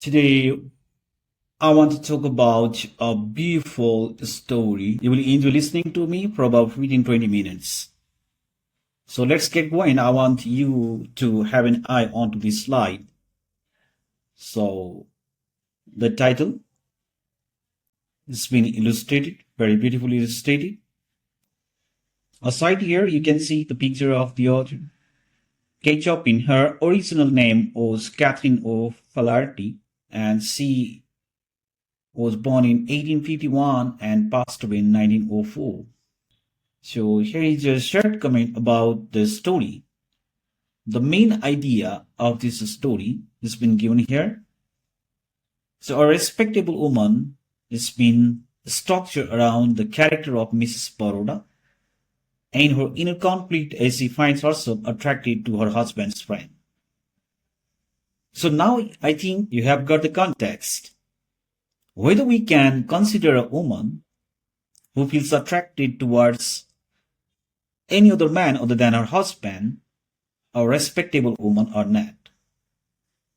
Today, I want to talk about a beautiful story. You will enjoy listening to me for about 15 20 minutes. So let's get going. I want you to have an eye onto this slide. So the title has been illustrated, very beautifully illustrated. Aside here, you can see the picture of the author. Kate Chopin, her original name was Catherine O'Flaherty, and she was born in 1851 and passed away in 1904. So here is a short comment about the story. The main idea of this story has been given here. So a respectable woman has been structured around the character of Mrs. Baroda and her inner conflict as she finds herself attracted to her husband's friend. So now I think you have got the context. Whether we can consider a woman who feels attracted towards any other man other than her husband a respectable woman or not.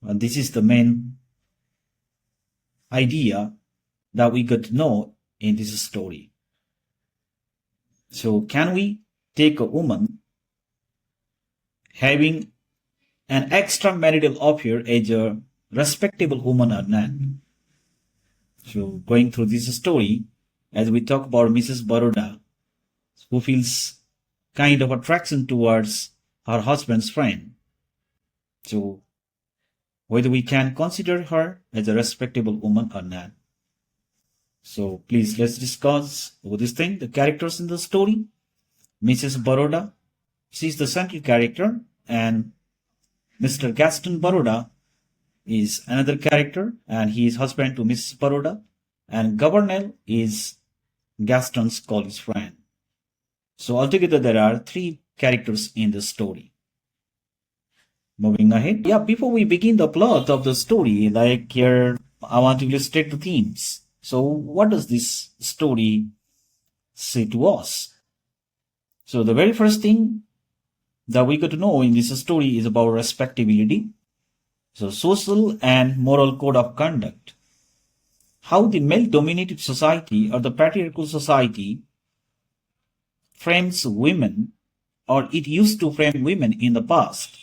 And this is the main idea that we got to know in this story. So can we take a woman having an extramarital affair as a respectable woman or not? So going through this story, as we talk about Mrs. Baroda, who feels kind of attraction towards her husband's friend. So whether we can consider her as a respectable woman or not. So please let's discuss over this thing. The characters in the story. Mrs. Baroda, she's the central character, and Mr. Gaston Baroda is another character, and he is husband to Mrs. Baroda, and Governor is Gaston's college friend. So altogether there are three characters in the story. Moving ahead. Yeah, before we begin the plot of the story, like here, I want to illustrate the themes. So what does this story say to us? So the very first thing that we got to know in this story is about respectability. So social and moral code of conduct. How the male-dominated society or the patriarchal society frames women, or it used to frame women in the past,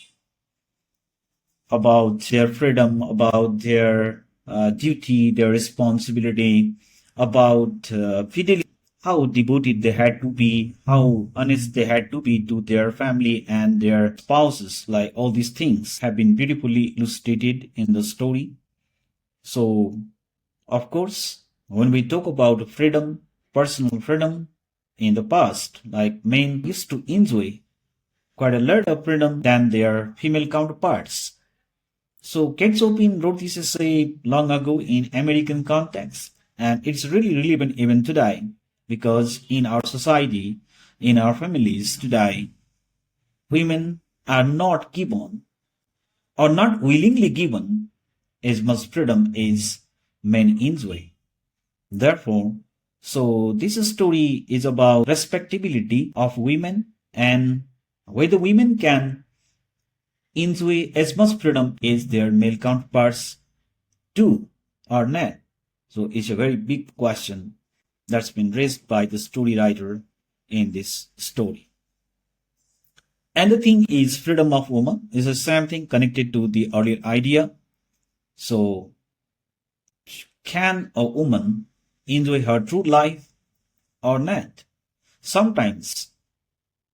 about their freedom, about their duty, their responsibility, about fidelity, how devoted they had to be, how honest they had to be to their family and their spouses. Like all these things have been beautifully illustrated in the story. So, of course, when we talk about freedom, personal freedom, in the past, like men used to enjoy quite a lot of freedom than their female counterparts. So Kate Chopin wrote this essay long ago in American context, and it's really relevant even today because in our society, in our families today, women are not given or not willingly given as much freedom as men enjoy. Therefore, so this story is about respectability of women and whether women can enjoy as much freedom as their male counterparts do or not. So it's a very big question that's been raised by the story writer in this story. And the thing is freedom of woman is the same thing connected to the earlier idea. So can a woman enjoy her true life or not? Sometimes.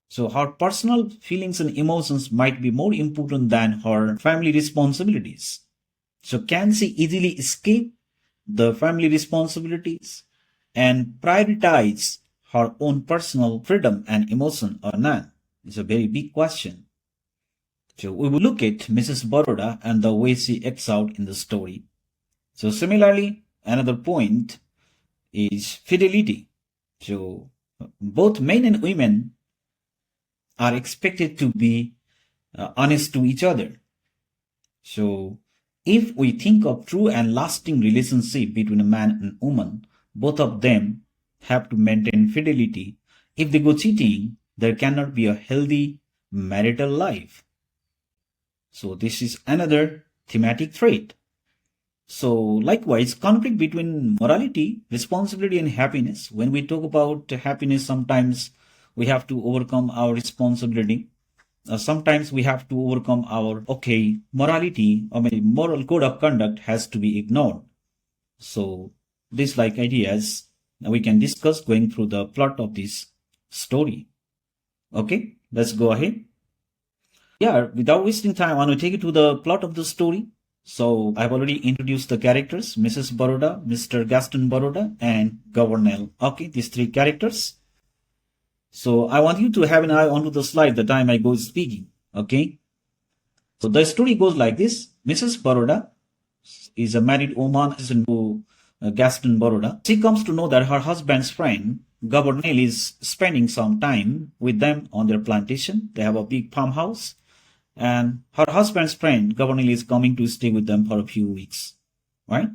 So her personal feelings and emotions might be more important than her family responsibilities. So can she easily escape the family responsibilities and prioritize her own personal freedom and emotion or not? It's a very big question. So we will look at Mrs. Baroda and the way she acts out in the story. So similarly, another point is fidelity. So both men and women are expected to be honest to each other. So if we think of true and lasting relationship between a man and woman, both of them have to maintain fidelity. If they go cheating, there cannot be a healthy marital life. So this is another thematic trait. So, likewise, conflict between morality, responsibility, and happiness. When we talk about happiness, sometimes we have to overcome our responsibility. Sometimes we have to overcome our, okay, morality, or maybe moral code of conduct has to be ignored. So, these like ideas we can discuss going through the plot of this story. Okay, let's go ahead. Yeah, without wasting time, I want to take you to the plot of the story. So I've already introduced the characters, Mrs. Baroda, Mr. Gaston Baroda, and Governor. Okay, these three characters. So I want you to have an eye onto the slide the time I go speaking. Okay. So the story goes like this. Mrs. Baroda is a married woman to Gaston Baroda. She comes to know that her husband's friend, Governor, is spending some time with them on their plantation. They have a big farmhouse, and her husband's friend, Governor, is coming to stay with them for a few weeks. Right?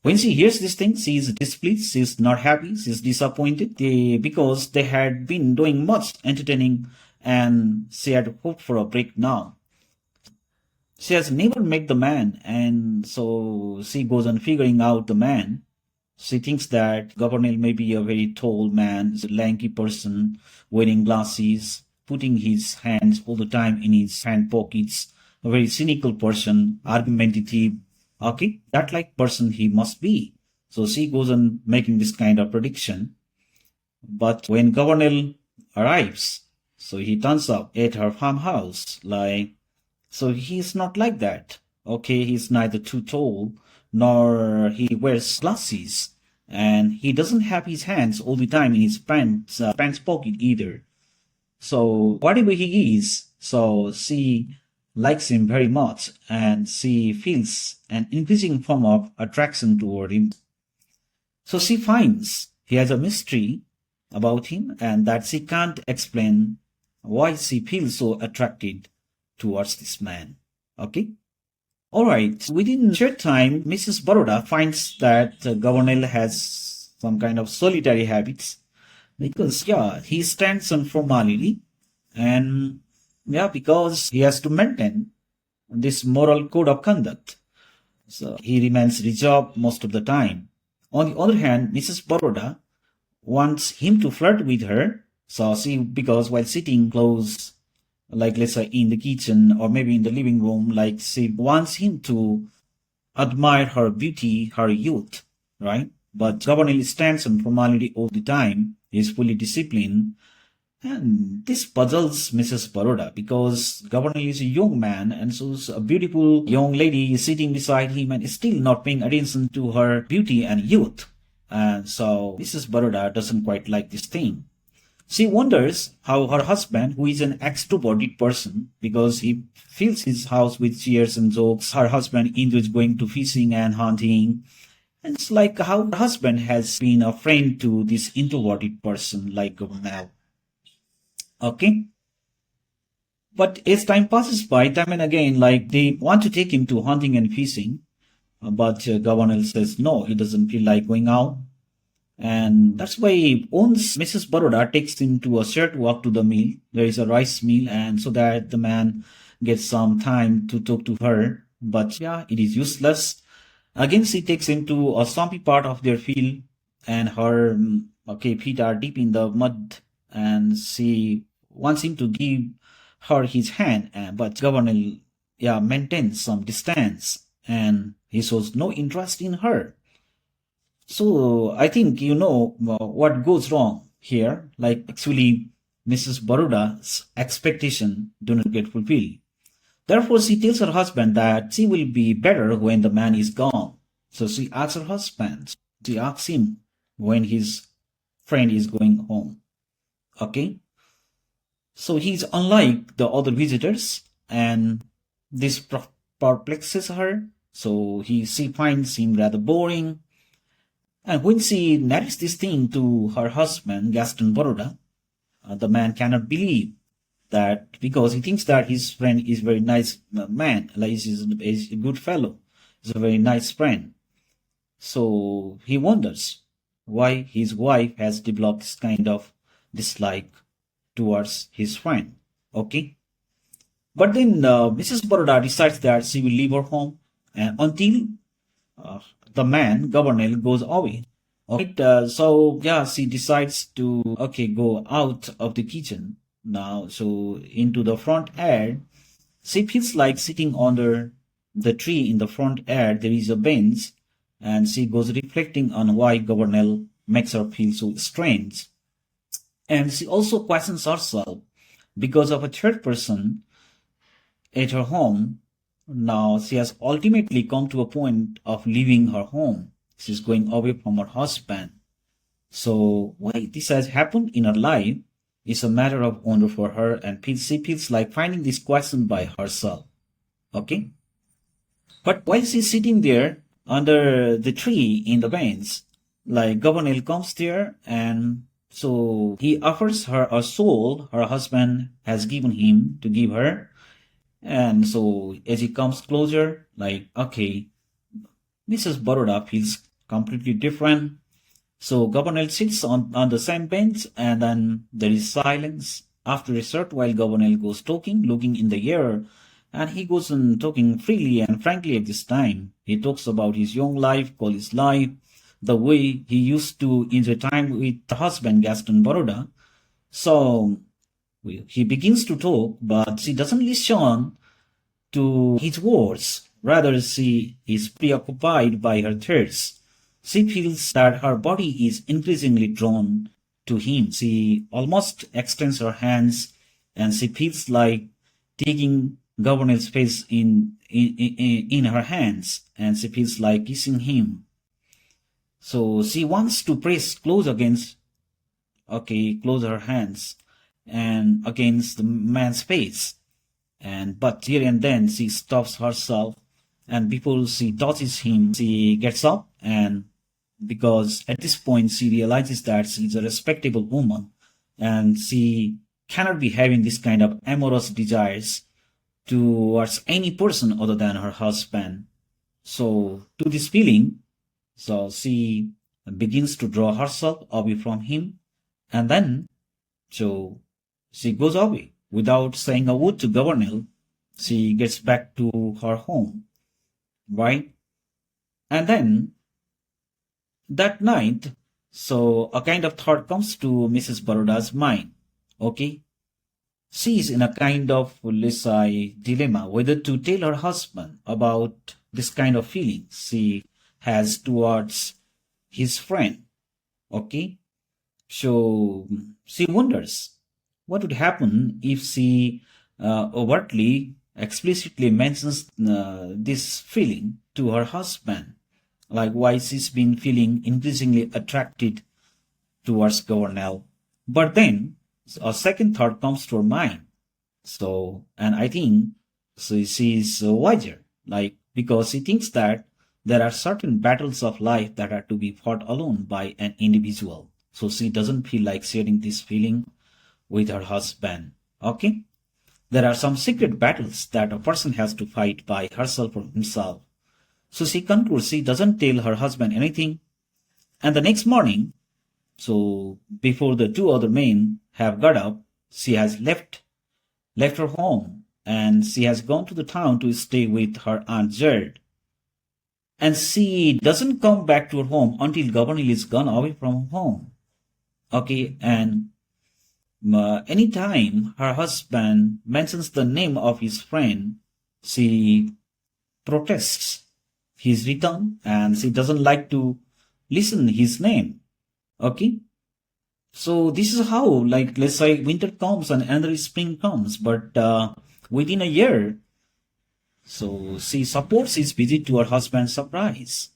When she hears this thing, she is displeased, she is not happy, she is disappointed because they had been doing much entertaining and she had hoped for a break now. She has never met the man, and so she goes on figuring out the man. She thinks that Governor may be a very tall man, a lanky person, wearing glasses, putting his hands all the time in his hand pockets, a very cynical person, argumentative. Okay, that like person he must be. So she goes on making this kind of prediction. But when Governor arrives, so he turns up at her farmhouse, like, so he's not like that. Okay, he's neither too tall nor he wears glasses, and he doesn't have his hands all the time in his pants pocket either. So whatever he is, so she likes him very much, and she feels an increasing form of attraction toward him. So she finds he has a mystery about him, and that she can't explain why she feels so attracted towards this man. Okay? Alright, within short time, Mrs. Baroda finds that Governor has some kind of solitary habits because, yeah, he stands on formality and, yeah, because he has to maintain this moral code of conduct. So he remains reserved most of the time. On the other hand, Mrs. Baroda wants him to flirt with her. So she, because while sitting close, like let's say in the kitchen or maybe in the living room, like she wants him to admire her beauty, her youth, right? But Governor stands on formality all the time. He is fully disciplined. And this puzzles Mrs. Baroda because Governor is a young man and so a beautiful young lady is sitting beside him and is still not paying attention to her beauty and youth. And so Mrs. Baroda doesn't quite like this thing. She wonders how her husband, who is an extroverted person, because he fills his house with cheers and jokes, her husband enjoys going to fishing and hunting. And it's like how her husband has been a friend to this introverted person like now. Okay? But as time passes by, time and again, like they want to take him to hunting and fishing, but Governor says no, he doesn't feel like going out. And that's why once Mrs. Baroda takes him to a shared walk to the mill, there is a rice mill, and so that the man gets some time to talk to her. But yeah, it is useless. Again, she takes him to a swampy part of their field, and her okay feet are deep in the mud, and she wants him to give her his hand, but Governor yeah maintains some distance, and he shows no interest in her. So I think you know what goes wrong here. Like actually, Mrs. Baroda's expectation do not get fulfilled. Therefore, she tells her husband that she will be better when the man is gone. So she asks her husband. She asks him when his friend is going home. Okay. So he's unlike the other visitors, and this perplexes her. So she finds him rather boring. And when she narrates this thing to her husband, Gaston Baroda, the man cannot believe that because he thinks that his friend is very nice man, like he's a good fellow, he's a very nice friend. So he wonders why his wife has developed this kind of dislike towards his friend. Okay, but then Mrs. Baroda decides that she will leave her home and until uh, the man, Governor, goes away. Okay, so yeah, she decides to go out of the kitchen now. So into the front yard, she feels like sitting under the tree in the front yard. There is a bench, and she goes reflecting on why Governor makes her feel so strange. And she also questions herself because of a third person at her home. Now she has ultimately come to a point of leaving her home. She's going away from her husband. So why this has happened in her life is a matter of wonder for her, and she feels like finding this question by herself. Okay? But while she's sitting there under the tree in the bench, like Governor comes there, and so he offers her a soul her husband has given him to give her. And so as he comes closer, like, okay, Mrs. Baroda feels completely different. So Governor sits on the same bench, and then there is silence. After a short while, Governor goes talking, looking in the air, and he goes on talking freely and frankly at this time. He talks about his young life, college life, the way he used to enjoy time with the husband, Gaston Baroda. So he begins to talk, but she doesn't listen to his words. Rather, she is preoccupied by her thirst. She feels that her body is increasingly drawn to him. She almost extends her hands, and she feels like taking Governor's face in her hands, and she feels like kissing him. So she wants to press close her hands and against the man's face. And but here and then she stops herself, and before she touches him, she gets up, and because at this point she realizes that she's a respectable woman, and she cannot be having this kind of amorous desires towards any person other than her husband. So to this feeling, so she begins to draw herself away from him, and then so she goes away without saying a word to Governor. She gets back to her home, right? And then that night, so a kind of thought comes to Mrs. Baroda's mind. Okay, she is in a kind of, let's say, dilemma whether to tell her husband about this kind of feeling she has towards his friend. Okay, so she wonders what would happen if she overtly, explicitly mentions this feeling to her husband, like why she's been feeling increasingly attracted towards Governor. But then a second thought comes to her mind. So, and I think she's wiser, like because she thinks that there are certain battles of life that are to be fought alone by an individual. So she doesn't feel like sharing this feeling with her husband. Okay? There are some secret battles that a person has to fight by herself or himself. So she concludes she doesn't tell her husband anything. And the next morning, so before the two other men have got up, she has left her home, and she has gone to the town to stay with her Aunt Jared. And she doesn't come back to her home until Governor is gone away from home. Okay, and anytime her husband mentions the name of his friend, she protests his return, and she doesn't like to listen his name. Okay, so this is how, like, let's say winter comes and another spring comes, but within a year, so she supports his visit to her husband's surprise.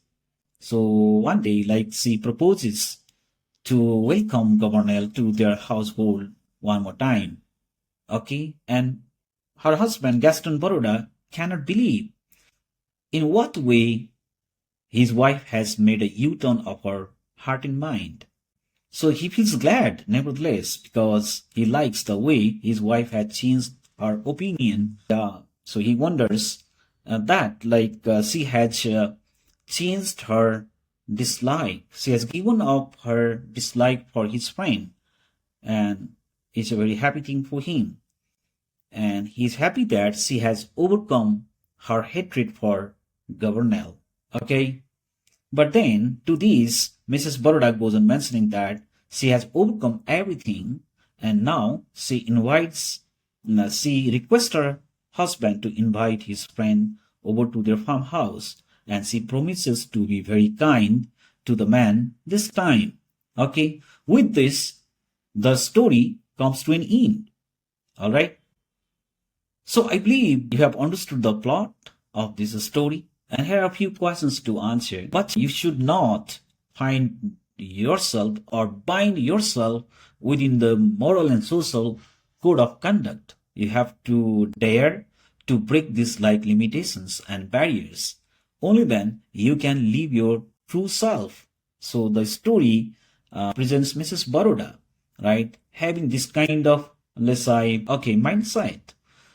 So one day, like, she proposes to welcome Governor to their household one more time. Okay, and her husband Gaston Baroda cannot believe in what way his wife has made a U-turn of her heart and mind. So he feels glad, nevertheless, because he likes the way his wife had changed her opinion. So he wonders that, like, she has changed her dislike. She has given up her dislike for his friend, and it's a very happy thing for him. And he's happy that she has overcome her hatred for Governor. Okay, But then to this, Mrs. Baroda goes on mentioning that she has overcome everything and now she requests her husband to invite his friend over to their farmhouse and she promises to be very kind to the man this time. Okay, with this, the story comes to an end. All right. So I believe you have understood the plot of this story, and here are a few questions to answer. But you should not find yourself or bind yourself within the moral and social code of conduct. You have to dare to break these like limitations and barriers. Only then you can live your true self. So the story presents Mrs. Baroda, right, having this kind of, let's say, okay, mindset.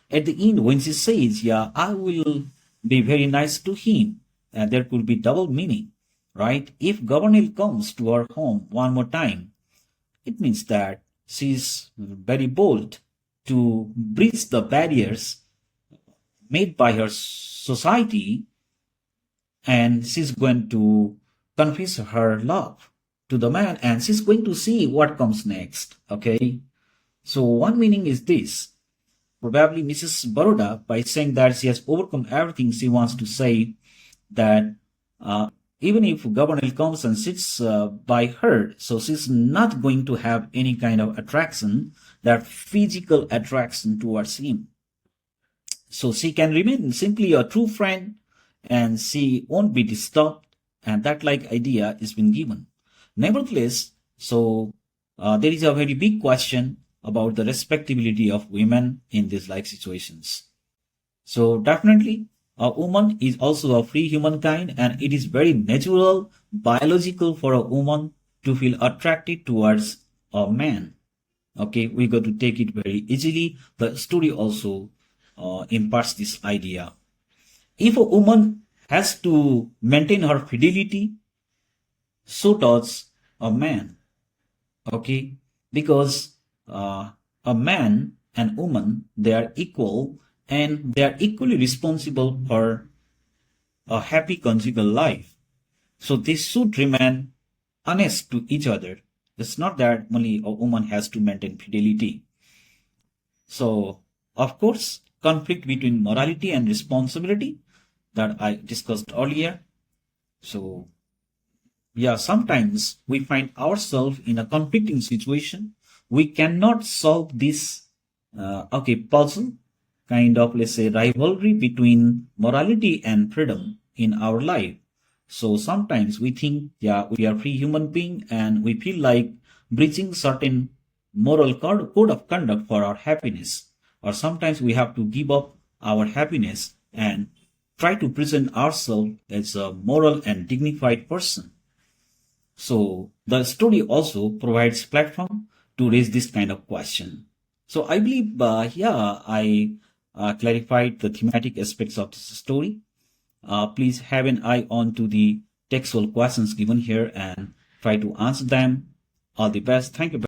At the end, when she says, yeah, I will be very nice to him, and there could be double meaning, right? If Governor comes to her home one more time, it means that she's very bold to breach the barriers made by her society, and she's going to confess her love to the man, and she's going to see what comes next. Okay, so one meaning is this: probably Mrs. Baroda, by saying that she has overcome everything, she wants to say that even if Governor comes and sits by her, so she's not going to have any kind of attraction, that physical attraction towards him. So she can remain simply a true friend and she won't be disturbed, and that like idea is been given. Nevertheless, so there is a very big question about the respectability of women in these like situations. So definitely a woman is also a free humankind, and it is very natural, biological for a woman to feel attracted towards a man. Okay, we got to take it very easily. The story also imparts this idea. If a woman has to maintain her fidelity, so does a man. Okay, because a man and woman, they are equal and they are equally responsible for a happy conjugal life. So they should remain honest to each other. It's not that only a woman has to maintain fidelity. So, of course, conflict between morality and responsibility that I discussed earlier. So, yeah, sometimes we find ourselves in a conflicting situation. We cannot solve this, puzzle, kind of, let's say, rivalry between morality and freedom in our life. So sometimes we think, yeah, we are free human being and we feel like breaching certain moral code of conduct for our happiness. Or sometimes we have to give up our happiness and try to present ourselves as a moral and dignified person. So the story also provides platform to raise this kind of question. So I believe, I clarified the thematic aspects of this story. Please have an eye on to the textual questions given here and try to answer them. All the best. Thank you.